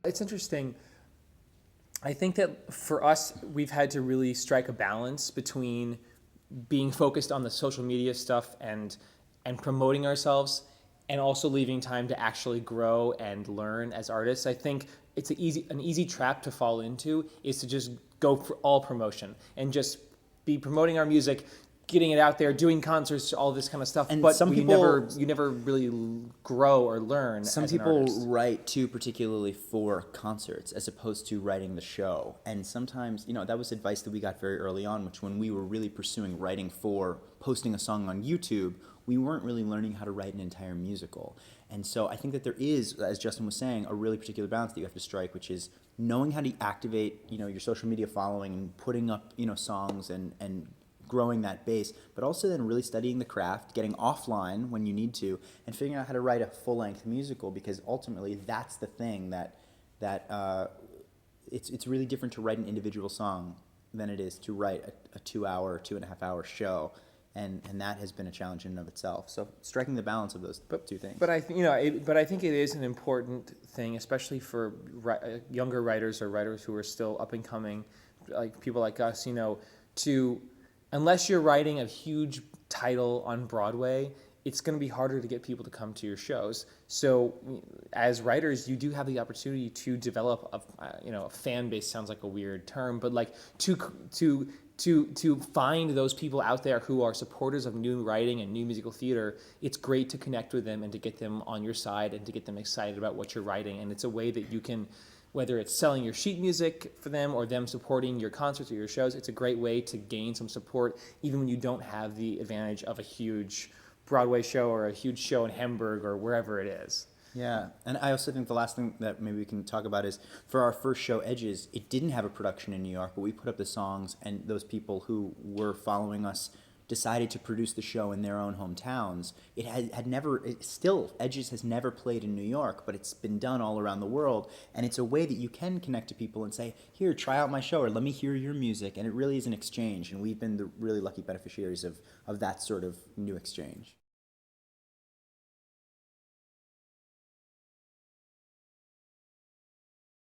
it's interesting. I think that for us, we've had to really strike a balance between being focused on the social media stuff and promoting ourselves, and also leaving time to actually grow and learn as artists. I think it's an easy trap to fall into is to just go for all promotion and just be promoting our music, getting it out there, doing concerts, all this kind of stuff. And But some you people- never really grow or learn. Some as an people artist. write too particularly for concerts as opposed to writing the show. And sometimes, that was advice that we got very early on, which when we were really pursuing writing for posting a song on YouTube, we weren't really learning how to write an entire musical. And so I think that there is, as Justin was saying, a really particular balance that you have to strike, which is knowing how to activate, your social media following and putting up, songs and growing that base, but also then really studying the craft, getting offline when you need to, and figuring out how to write a full-length musical, because ultimately that's the thing that it's really different to write an individual song than it is to write a 2-hour, 2.5-hour show, and that has been a challenge in and of itself. So striking the balance of those two things. But I think it is an important thing, especially for younger writers or writers who are still up and coming, like people like us, to unless you're writing a huge title on Broadway, it's going to be harder to get people to come to your shows. So as writers, you do have the opportunity to develop a fan base. Sounds like a weird term, but like to find those people out there who are supporters of new writing and new musical theater. It's great to connect with them and to get them on your side and to get them excited about what you're writing. And it's a way that you can, whether it's selling your sheet music for them or them supporting your concerts or your shows, it's a great way to gain some support even when you don't have the advantage of a huge Broadway show or a huge show in Hamburg or wherever it is. Yeah, and I also think the last thing that maybe we can talk about is for our first show, Edges, it didn't have a production in New York, but we put up the songs, and those people who were following us decided to produce the show in their own hometowns. Edges has never played in New York, but it's been done all around the world, and it's a way that you can connect to people and say, here, try out my show, or let me hear your music, and it really is an exchange, and we've been the really lucky beneficiaries of that sort of new exchange.